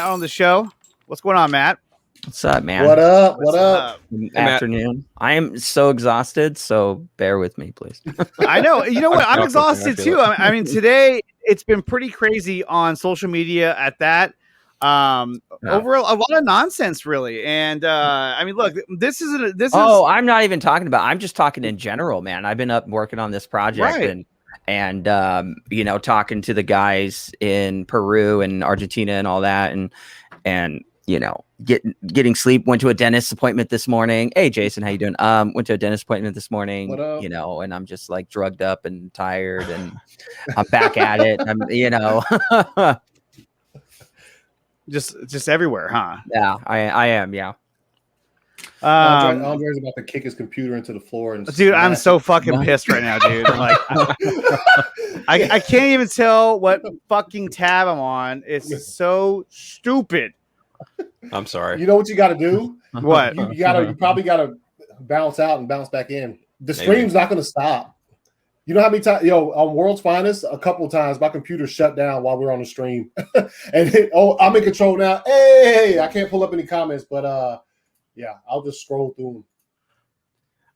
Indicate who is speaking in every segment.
Speaker 1: on the show. What's going on, Matt?
Speaker 2: What's up, man?
Speaker 3: What up? What up?
Speaker 2: Afternoon. I am so exhausted, so bear with me, please.
Speaker 1: I know. You know what? I'm exhausted too. I mean, today it's been pretty crazy on social media at that. Over a lot of nonsense, really. And I mean, look, this is.
Speaker 2: I'm not even talking about. I'm just talking in general, man. I've been up working on this project and you know, talking to the guys in Peru and Argentina and all that, and you know, getting sleep. Went to a dentist appointment this morning. Hey, Jason, how you doing? Went to a dentist appointment this morning. You know, and I'm just like drugged up and tired, and I'm back at it. I'm, you know,
Speaker 1: just everywhere, huh?
Speaker 2: Yeah, I am. Yeah.
Speaker 3: Andre's about to kick his computer into the floor, and
Speaker 1: dude, I'm so fucking pissed right now, dude. I'm like, I can't even tell what fucking tab I'm on. It's so stupid.
Speaker 4: I'm sorry.
Speaker 3: You know what you got to do?
Speaker 1: What?
Speaker 3: You probably got to bounce out and bounce back in. The stream's not going to stop. You know how many times, on World's Finest, a couple of times my computer shut down while we were on the stream, and I'm in control now. Hey, I can't pull up any comments, but yeah, I'll just scroll through them.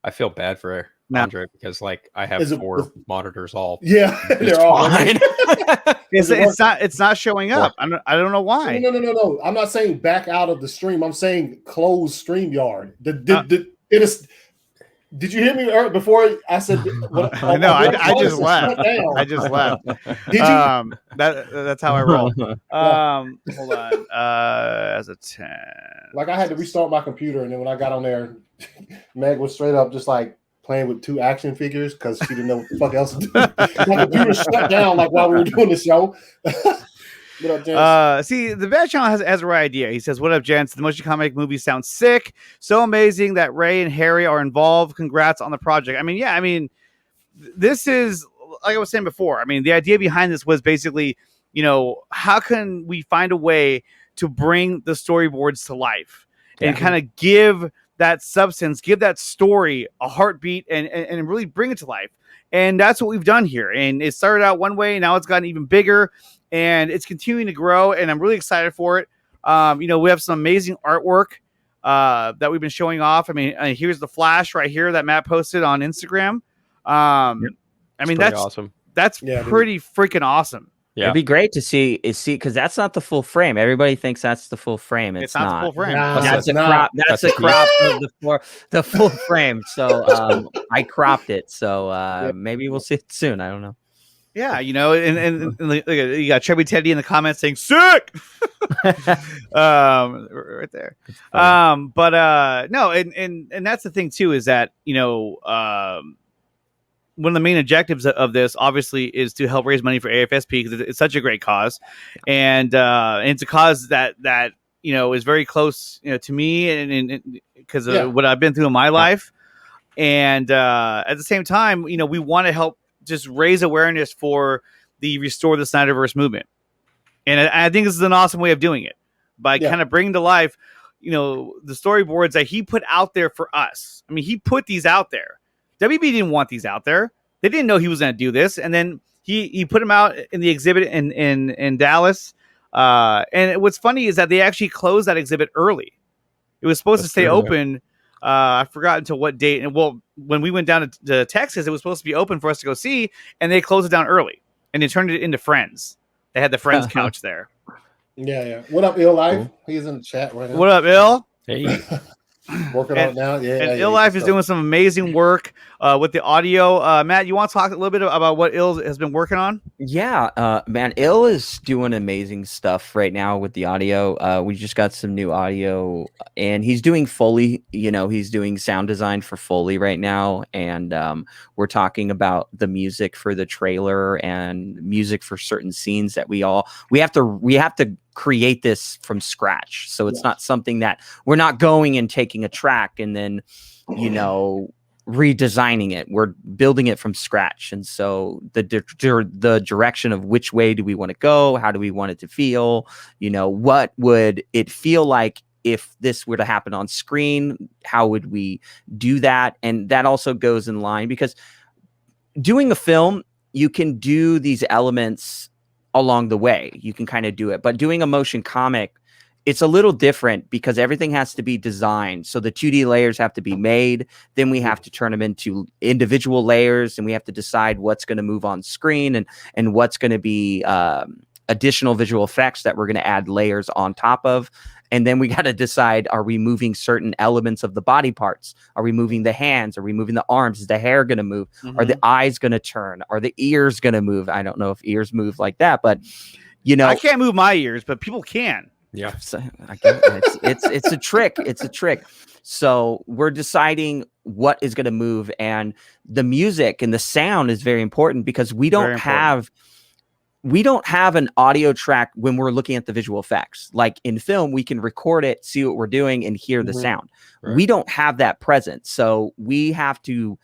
Speaker 4: I feel bad for Andre because like I have four monitors all.
Speaker 3: Yeah, they're all fine.
Speaker 1: It's not showing up. I don't know why.
Speaker 3: No. I'm not saying back out of the stream. I'm saying close StreamYard. Did you hear me before I said?
Speaker 1: No, I just left. I just left.
Speaker 3: Did you?
Speaker 1: That's how I roll. Hold on. As a 10.
Speaker 3: Like I had to restart my computer, and then when I got on there, Meg was straight up just like playing with two action figures because she didn't know what the fuck else to do. My computer shut down like while we were doing the show. What up, gents?
Speaker 1: See, the Bad Channel has a right idea. He says, "What up, gents? The motion comic movie sounds sick. So amazing that Ray and Harry are involved. Congrats on the project." I mean, yeah, I mean, this is like I was saying before. I mean, the idea behind this was basically, you know, how can we find a way to bring the storyboards to life and kind of give that substance, give that story a heartbeat, and really bring it to life. And that's what we've done here. And it started out one way, and now it's gotten even bigger. And it's continuing to grow, and I'm really excited for it. You know, we have some amazing artwork that we've been showing off. I mean, here's the flash right here that Matt posted on Instagram. I mean, that's awesome. That's pretty freaking awesome.
Speaker 2: Yeah. It'd be great to see because that's not the full frame. Everybody thinks that's the full frame. It's not
Speaker 1: the full frame.
Speaker 3: No,
Speaker 2: that's a crop. That's a crop of the full frame. So I cropped it. So maybe we'll see it soon. I don't know.
Speaker 1: Yeah, you know, and you got Chubby Teddy in the comments saying "sick," right there. But no, and that's the thing too is that, you know, one of the main objectives of this obviously is to help raise money for AFSP because it's such a great cause, and it's a cause that you know is very close, you know, to me and because of what I've been through in my life, and at the same time, you know, we want to help just raise awareness for the Restore the Snyderverse movement. And I think this is an awesome way of doing it by kind of bringing to life, you know, the storyboards that he put out there for us. I mean, he put these out there. WB didn't want these out there. They didn't know he was going to do this. And then he put them out in the exhibit in Dallas. And what's funny is that they actually closed that exhibit early. It was supposed to stay open. I forgot until what date. And well, when we went down to Texas, it was supposed to be open for us to go see, and they closed it down early, and they turned it into Friends. They had the Friends couch there.
Speaker 3: Yeah. What up, Ill Life? He's in the chat right now.
Speaker 1: What up, Ill?
Speaker 4: Hey.
Speaker 3: Working on it now.
Speaker 1: And Ill Life is doing some amazing work with the audio. Matt, you want to talk a little bit about what Ill has been working on?
Speaker 2: Yeah, man, Ill is doing amazing stuff right now with the audio. We just got some new audio, and he's doing Foley. You know, he's doing sound design for Foley right now, and we're talking about the music for the trailer and music for certain scenes that we have to create this from scratch. So it's not something that we're not going and taking a track and then, you know, redesigning it. We're building it from scratch. And so the direction of which way do we want to go? How do we want it to feel? You know, what would it feel like if this were to happen on screen? How would we do that? And that also goes in line because doing a film, you can do these elements along the way. You can kind of do it, but doing a motion comic, it's a little different because everything has to be designed. So the 2D layers have to be made. Then we have to turn them into individual layers, and we have to decide what's going to move on screen and what's going to be additional visual effects that we're going to add layers on top of. And then we got to decide, are we moving certain elements of the body parts? Are we moving the hands? Are we moving the arms? Is the hair going to move? Are the eyes going to turn? Are the ears going to move? I don't know if ears move like that, but you know,
Speaker 1: I can't move my ears, but people can.
Speaker 4: Yeah.
Speaker 2: So, I guess it's a trick. It's a trick. So we're deciding what is going to move, and the music and the sound is very important because we don't have an audio track when we're looking at the visual effects. Like in film, we can record it, see what we're doing, and hear the sound. Right. We don't have that present. So we have to,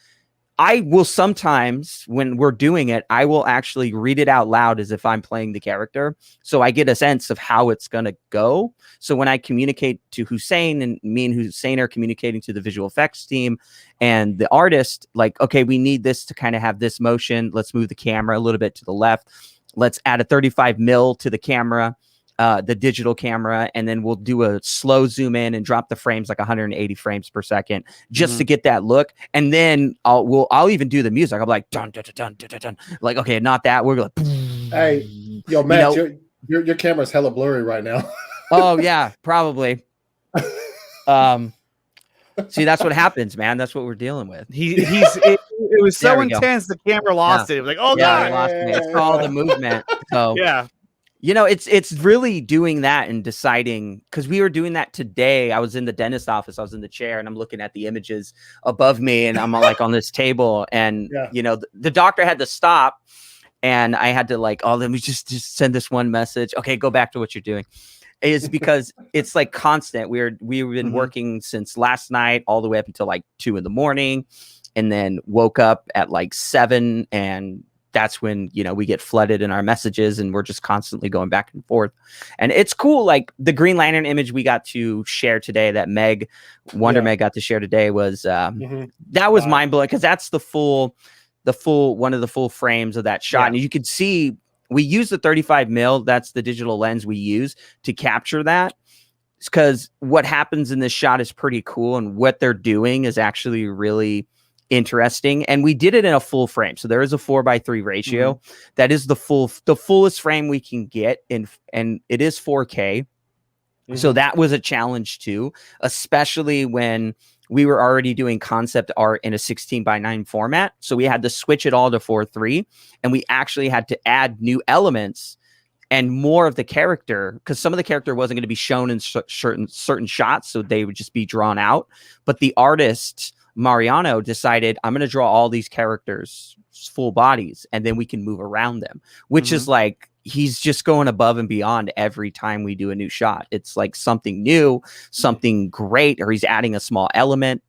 Speaker 2: I will sometimes, when we're doing it, I will actually read it out loud as if I'm playing the character. So I get a sense of how it's going to go. So when I communicate to Hussein, and me and Hussein are communicating to the visual effects team and the artist, like, okay, we need this to kind of have this motion. Let's move the camera a little bit to the left. Let's add a 35 mil to the camera, the digital camera, and then we'll do a slow zoom in and drop the frames like 180 frames per second just to get that look. And then I'll even do the music. I'll be like dun dun dun dun dun dun. Like, okay, not that. We're like,
Speaker 3: hey, yo, Matt, your camera's hella blurry right now.
Speaker 2: Oh yeah, probably. See, that's what happens, man. That's what we're dealing with.
Speaker 1: It was so intense. The camera lost it. It was like, oh god,
Speaker 2: lost it. It's all the movement. So
Speaker 1: yeah.
Speaker 2: You know, it's really doing that and deciding, because we were doing that today. I was in the dentist office. I was in the chair and I'm looking at the images above me, and I'm like on this table, and you know, the doctor had to stop, and I had to like, oh, let me just send this one message. Okay, go back to what you're doing. Is because it's like constant. We've been working since last night all the way up until like 2 a.m, and then woke up at like 7, and that's when, you know, we get flooded in our messages, and we're just constantly going back and forth. And it's cool. Like the Green Lantern image we got to share today, that Meg got to share today, was that was mind blowing, because that's the full one of the full frames of that shot. And you could see we use the 35 mil. That's the digital lens we use to capture that, because what happens in this shot is pretty cool, and what they're doing is actually really interesting. And we did it in a full frame, so there is a 4:3 ratio. That is the fullest frame we can get in, and it is 4K. So that was a challenge too, especially when we were already doing concept art in a 16:9 format. So we had to switch it all to 4:3, and we actually had to add new elements and more of the character, because some of the character wasn't going to be shown in certain shots, so they would just be drawn out. But the artist Mariano decided, I'm going to draw all these characters full bodies, and then we can move around them, which is like, he's just going above and beyond every time we do a new shot. It's like something new, something great, or he's adding a small element.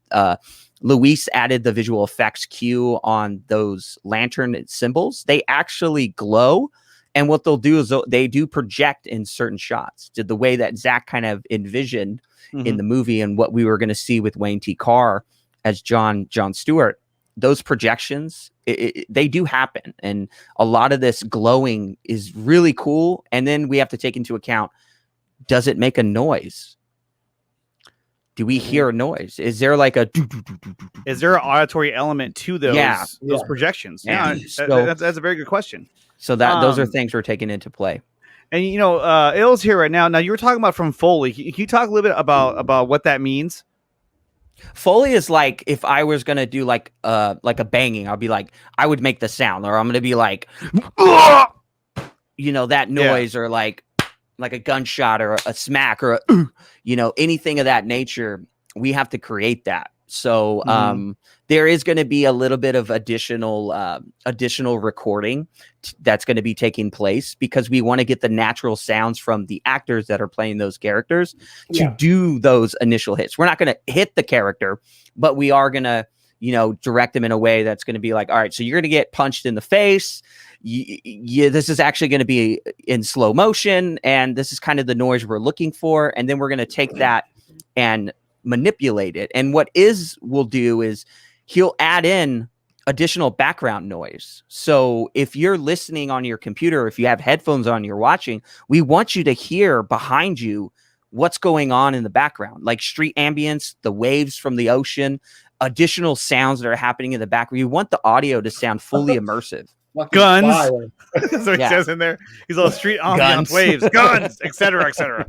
Speaker 2: Luis added the visual effects cue on those lantern symbols. They actually glow. And what they'll do is they do project in certain shots, the way that Zach kind of envisioned in the movie, and what we were going to see with Wayne T. Carr as John Stewart. Those projections, they do happen. And a lot of this glowing is really cool. And then we have to take into account, does it make a noise? Do we hear a noise? Is there like
Speaker 1: is there an auditory element to those projections? Yeah, that's a very good question.
Speaker 2: So those are things we're taking into play.
Speaker 1: And you know, Ill's here right now. Now you were talking about from Foley. Can you talk a little bit about what that means?
Speaker 2: Foley is like, if I was gonna do like a banging, I'll be like, I would make the sound, or I'm gonna be like, you know, that noise, or like a gunshot, or a smack, or you know, anything of that nature. We have to create that. So there is going to be a little bit of additional recording that's going to be taking place, because we want to get the natural sounds from the actors that are playing those characters to do those initial hits. We're not going to hit the character, but we are going to, you know, direct them in a way that's going to be like, all right, so you're going to get punched in the face. This is actually going to be in slow motion, and this is kind of the noise we're looking for. And then we're going to take that and manipulate it. And what we'll do is he'll add in additional background noise. So if you're listening on your computer, if you have headphones on, you're watching, we want you to hear behind you what's going on in the background, like street ambience, the waves from the ocean, additional sounds that are happening in the background. You want the audio to sound fully immersive.
Speaker 1: Guns. So he says in there, he's all street ambiance, waves, guns, etc., etc.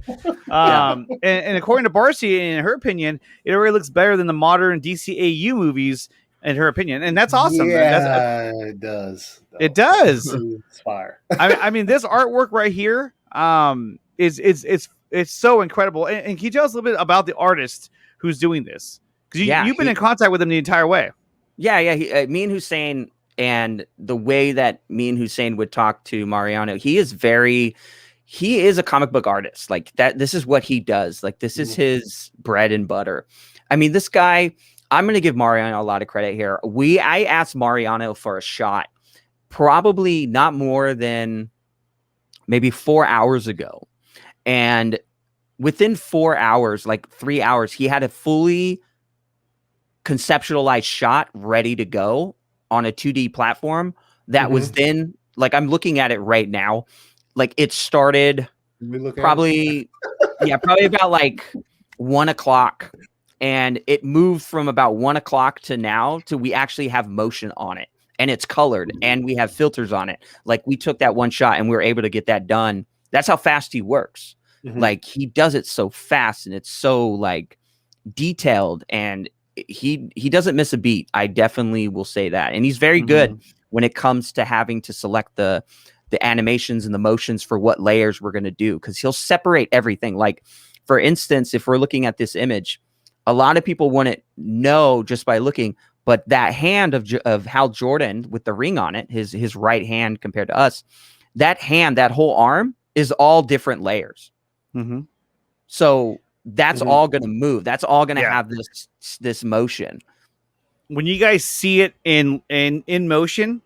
Speaker 1: And according to Barcy, in her opinion, it already looks better than the modern DCAU movies, in her opinion, and that's awesome.
Speaker 3: Yeah, it does.
Speaker 1: It does.
Speaker 3: It's fire.
Speaker 1: I mean, this artwork right here, it's so incredible. And can you tell us a little bit about the artist who's doing this? Because you've been in contact with him the entire way.
Speaker 2: Yeah. Me and Hussein. And the way that me and Hussein would talk to Mariano, he is a comic book artist. Like that, this is what he does. Like this is his bread and butter. I mean, this guy, I'm going to give Mariano a lot of credit here. I asked Mariano for a shot, probably not more than maybe 4 hours ago. And within 4 hours, like 3 hours, he had a fully conceptualized shot ready to go on a 2D platform that was then, like, I'm looking at it right now. Like it started probably about like 1 o'clock, and it moved from about 1 o'clock to now to we actually have motion on it, and it's colored, and we have filters on it. Like we took that one shot and we were able to get that done. That's how fast he works. Like he does it so fast, and it's so like detailed, and he doesn't miss a beat. I definitely will say that. And he's very good when it comes to having to select the animations and the motions for what layers we're going to do, because he'll separate everything. Like, for instance, if we're looking at this image, a lot of people wouldn't know just by looking, but that hand of Hal Jordan with the ring on it, his right hand compared to us, that hand, that whole arm is all different layers. So that's all going to move. That's all going to have this motion.
Speaker 1: When you guys see it in motion,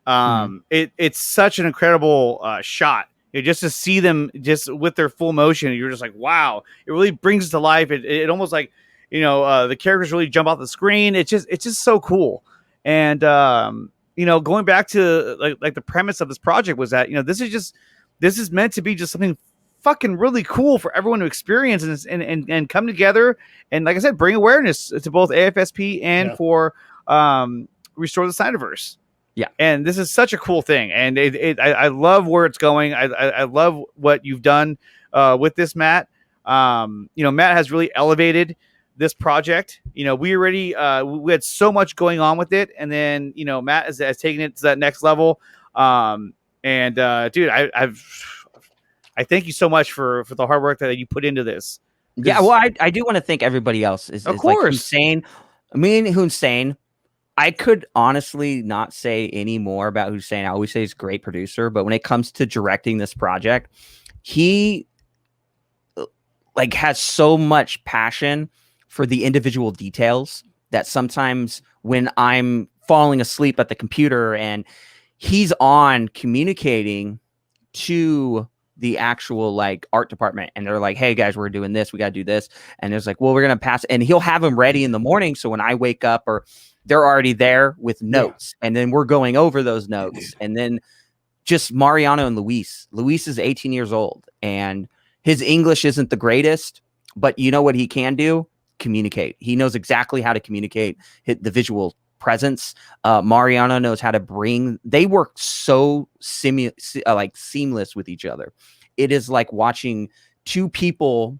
Speaker 1: it's such an incredible shot. Just to see them just with their full motion, you're just like, wow! It really brings it to life. It almost like, the characters really jump off the screen. It's just so cool. And going back to like the premise of this project was that this is meant to be just something fucking really cool for everyone to experience and come together and, like I said, bring awareness to both AFSP and for Restore the Snyderverse. Yeah, and this is such a cool thing, and I love where it's going. I love what you've done with this, Matt. Matt has really elevated this project. We already we had so much going on with it, and then Matt has taken it to that next level. Dude, I thank you so much for the hard work that you put into this.
Speaker 2: Yeah, well, I do want to thank everybody else. Of course. Like Hussein. Me and Hussein, I could honestly not say any more about Hussein. I always say he's a great producer, but when it comes to directing this project, he has so much passion for the individual details that sometimes when I'm falling asleep at the computer and he's on communicating to the actual art department, and they're like, hey guys, we're doing this, we got to do this, and there's like, well, we're gonna pass, and he'll have them ready in the morning, so when I wake up, or they're already there with notes, and then we're going over those notes. And then just Mariano and Luis is 18 years old, and his English isn't the greatest, but you know what he can do? Communicate. He knows exactly how to communicate the visual presence. Mariano knows how to bring. They work so seamless with each other. It is like watching two people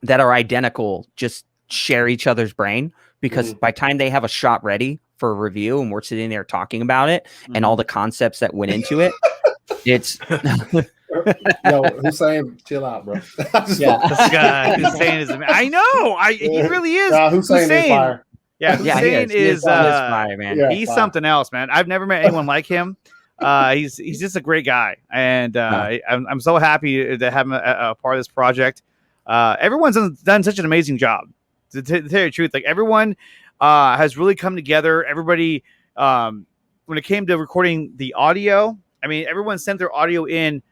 Speaker 2: that are identical just share each other's brain, because by the time they have a shot ready for a review and we're sitting there talking about it and all the concepts that went into it, it's
Speaker 3: yo, Hussein, chill out, bro.
Speaker 1: This guy Hussein is. I know. He really is.
Speaker 3: Hussein is fire.
Speaker 1: Yeah, Hussein is
Speaker 2: fire, man.
Speaker 3: Yeah,
Speaker 1: he's something else, man. I've never met anyone like him. He's just a great guy, and I'm so happy to have him a part of this project. Everyone's done such an amazing job. To tell you the truth, everyone has really come together. Everybody, when it came to recording the audio, I mean, everyone sent their audio in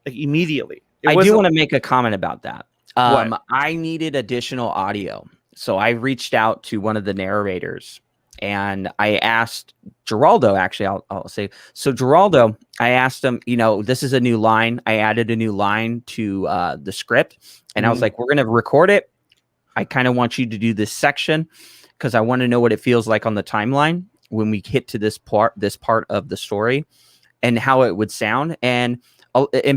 Speaker 1: immediately.
Speaker 2: I do want to make a comment about that. I needed additional audio. So I reached out to one of the narrators And I asked Geraldo, actually, I'll say, so Geraldo, I asked him, this is a new line. I added a new line to the script, and I was like, we're going to record it. I kind of want you to do this section because I want to know what it feels like on the timeline when we hit to this part of the story and how it would sound. And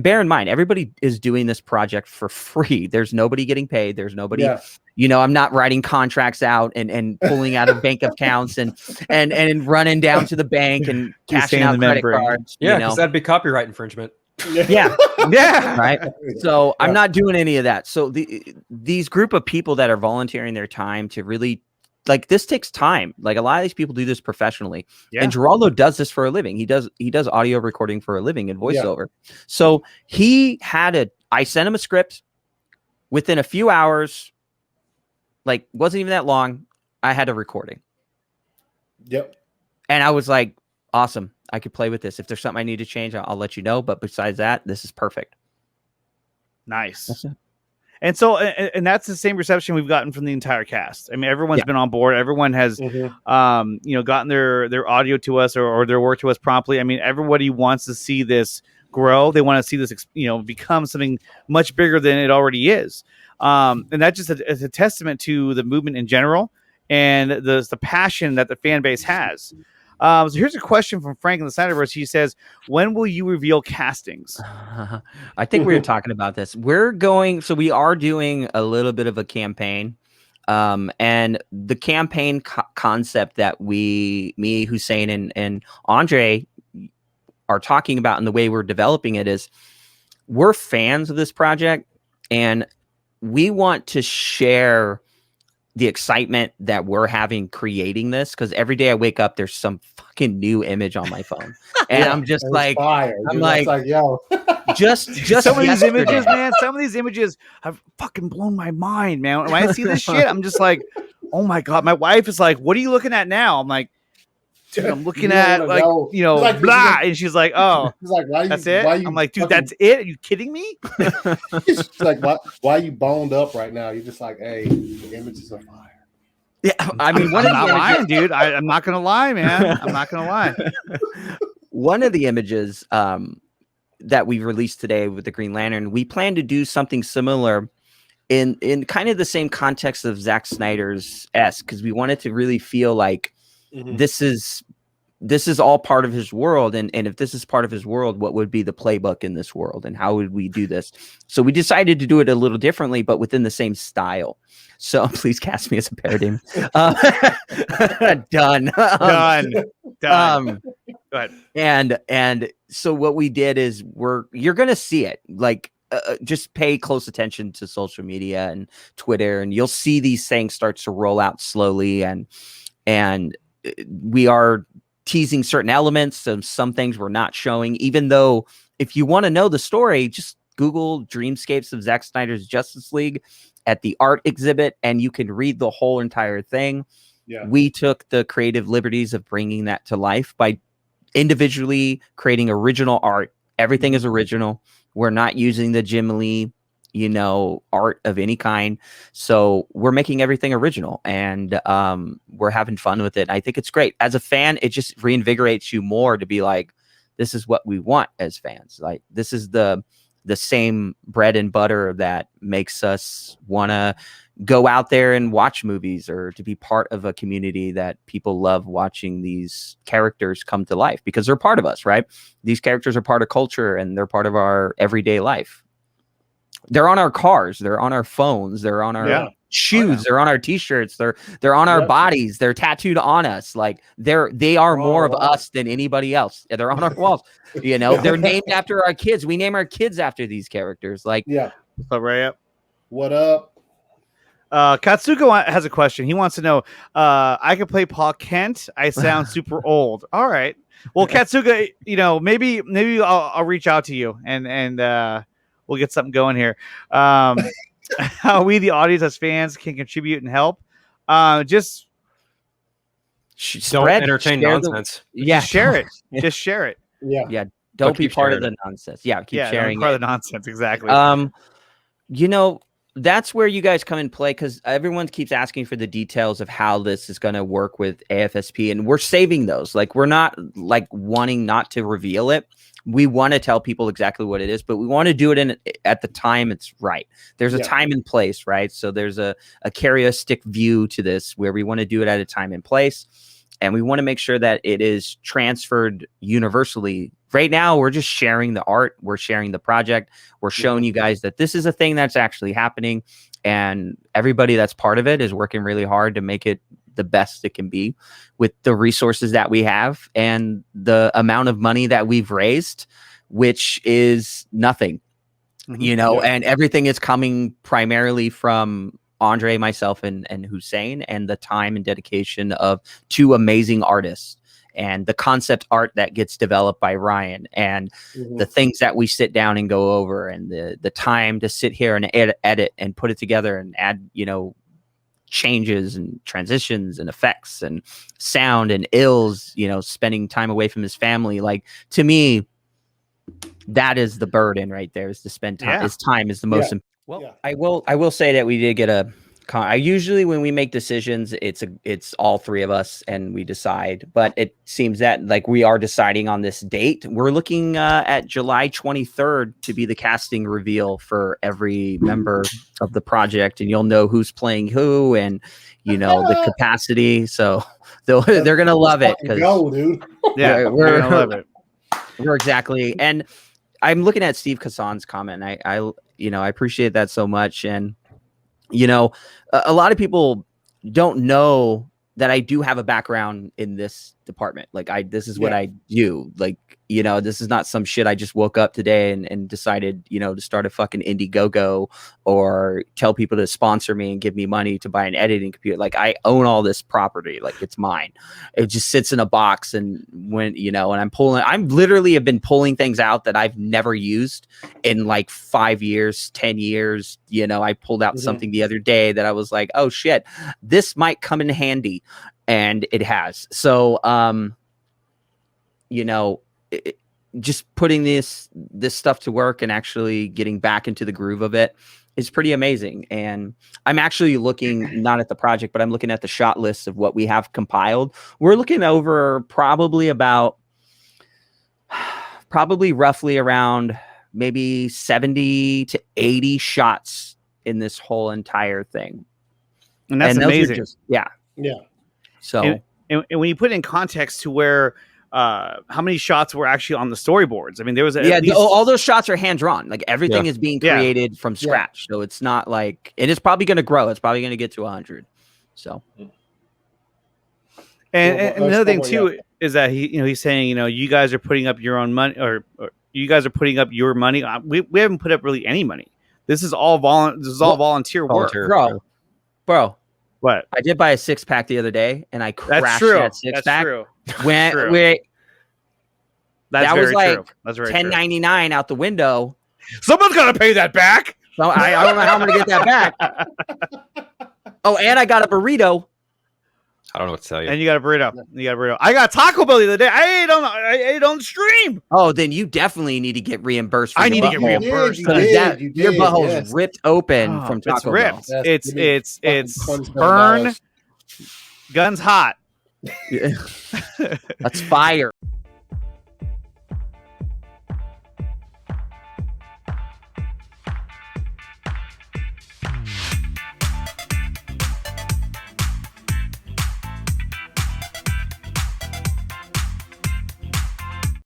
Speaker 2: bear in mind, everybody is doing this project for free. There's nobody getting paid. There's nobody, I'm not writing contracts out and pulling out of bank accounts and running down to the bank and cashing out credit cards.
Speaker 4: Yeah, because that'd be copyright infringement.
Speaker 2: Yeah. Right. So I'm not doing any of that. So these group of people that are volunteering their time to really, like, this takes time. Like, a lot of these people do this professionally. Yeah. And Geraldo does this for a living. He does audio recording for a living and voiceover. Yeah. So I sent him a script within a few hours, like, wasn't even that long. I had a recording.
Speaker 3: Yep.
Speaker 2: And I was like, awesome. I could play with this. If there's something I need to change, I'll let you know. But besides that, this is perfect.
Speaker 1: Nice. That's it. And so, and that's the same reception we've gotten from the entire cast. I mean, everyone's been on board. Everyone has, gotten their audio to us or their work to us promptly. I mean, everybody wants to see this grow. They want to see this, become something much bigger than it already is. And that's just a testament to the movement in general and the passion that the fan base has. So here's a question from Frank in the Snyderverse. He says, when will you reveal castings?
Speaker 2: I think we were talking about this. We are doing a little bit of a campaign. And the campaign concept that me, Hussein, and Andre are talking about, and the way we're developing it is, we're fans of this project, and we want to share the excitement that we're having creating this, because every day I wake up, there's some fucking new image on my phone, and I'm just like,
Speaker 3: yo,
Speaker 2: just
Speaker 1: some of these images, man. Some of these images have fucking blown my mind, man. When I see this shit, I'm just like, oh my god. My wife is like, "What are you looking at now?" I'm like, dude, I'm looking at blah, and she's like, "Oh, that's it." I'm like, dude, that's it? Are you kidding me?
Speaker 3: She's like, why are you boned up right now? You're just like, hey, the images are fire.
Speaker 2: Yeah, I mean,
Speaker 1: I'm not lying, dude. I'm not gonna lie, man. I'm not gonna lie.
Speaker 2: One of the images that we released today with the Green Lantern, we plan to do something similar in kind of the same context of Zack Snyder's esque, because we wanted to really feel like this is all part of his world, and if this is part of his world, what would be the playbook in this world, and how would we do this? So we decided to do it a little differently, but within the same style. So please cast me as a parademon. Done.
Speaker 1: Go ahead.
Speaker 2: And so what we did is you're gonna see it, like, just pay close attention to social media and Twitter, and you'll see these things start to roll out slowly, and we are teasing certain elements of some things we're not showing, even though if you want to know the story, just Google Dreamscapes of Zack Snyder's Justice League at the art exhibit, and you can read the whole entire thing. Yeah. We took the creative liberties of bringing that to life by individually creating original art. Everything is original. We're not using the Jim Lee, art of any kind. So we're making everything original, and we're having fun with it. I think it's great. As a fan, it just reinvigorates you more to be like, this is what we want as fans. Like, this is the same bread and butter that makes us want to go out there and watch movies, or to be part of a community that people love watching these characters come to life, because they're part of us, right? These characters are part of culture, and they're part of our everyday life. They're on our cars, they're on our phones, they're on our shoes, they're on our t-shirts, they're on our bodies, they're tattooed on us. Like, they are more of us than anybody else. They're on our walls. They're named after our kids. We name our kids after these characters. Like,
Speaker 1: what's up, Ray?
Speaker 3: What up?
Speaker 1: Katsuko has a question. He wants to know, I can play Paul Kent. I sound super old. All right. Well, Katsuko, maybe I'll reach out to you and we'll get something going here. How we, the audience, as fans, can contribute and help. Just
Speaker 4: don't entertain nonsense.
Speaker 1: Share it. Just share it.
Speaker 2: Yeah. Don't be part of the nonsense. Yeah, keep sharing.
Speaker 1: Part of the nonsense, exactly.
Speaker 2: that's where you guys come in play, because everyone keeps asking for the details of how this is going to work with AFSP, and we're saving those. Like, we're not like wanting not to reveal it. We want to tell people exactly what it is, but we want to do it at the time it's right. There's a time and place, right? So there's a characteristic view to this where we want to do it at a time and place, and we want to make sure that it is transferred universally. Right now, we're just sharing the art. We're sharing the project. We're showing you guys that this is a thing that's actually happening. And everybody that's part of it is working really hard to make it the best it can be with the resources that we have and the amount of money that we've raised, which is nothing, and everything is coming primarily from Andre, myself, and Hussein, and the time and dedication of 2 amazing artists. And the concept art that gets developed by Ryan, and the things that we sit down and go over, and the time to sit here and edit and put it together and add, changes and transitions and effects and sound, and Ills, spending time away from his family. Like, to me, that is the burden right there, is to spend time. His time is the most important. Well, I will say that we did get a. I usually, when we make decisions, it's all 3 of us and we decide. But it seems that like we are deciding on this date. We're looking at July 23rd to be the casting reveal for every member of the project, and you'll know who's playing who, and the capacity. So they're gonna love it, because we're gonna love it. We're exactly. And I'm looking at Steve Kassan's comment. I appreciate that so much. And a lot of people don't know that I do have a background in this department. Like, this is what I do. Like, this is not some shit I just woke up today and decided, to start a fucking Indiegogo or tell people to sponsor me and give me money to buy an editing computer. Like, I own all this property. Like, it's mine. It just sits in a box. And when, and I'm literally have been pulling things out that I've never used in like 5 years, 10 years. I pulled out something the other day that I was like, oh shit, this might come in handy. And it has. So, just putting this stuff to work and actually getting back into the groove of it is pretty amazing. And I'm actually looking not at the project, but I'm looking at the shot list of what we have compiled. We're looking over probably roughly around maybe 70 to 80 shots in this whole entire thing.
Speaker 1: And that's amazing.
Speaker 2: Yeah. So,
Speaker 1: and when you put it in context to where how many shots were actually on the storyboards? I mean, there was
Speaker 2: all those shots are hand drawn. Like, everything is being created from scratch. So it's not like, and it's probably going to grow. It's probably going to get to 100. So,
Speaker 1: and another thing too is that he's saying you guys are putting up your own money, or you guys are putting up your money. We haven't put up really any money. This is all volunteer work,
Speaker 2: bro.
Speaker 1: What?
Speaker 2: I did buy a 6-pack the other day, and I crashed that 6-pack.
Speaker 1: That's true.
Speaker 2: That was like $10.99 out the window.
Speaker 1: Someone's got to pay that back.
Speaker 2: So I don't know how I'm going to get that back. Oh, and I got a burrito.
Speaker 4: I don't know what to tell you.
Speaker 1: And you got a burrito. I got Taco Bell the other day. I ate on stream.
Speaker 2: Oh, then you definitely need to get reagumbused.
Speaker 1: I need to get reimbursed.
Speaker 2: Your butthole's ripped open from Taco Bell.
Speaker 1: It's burn. Guns hot.
Speaker 2: That's fire.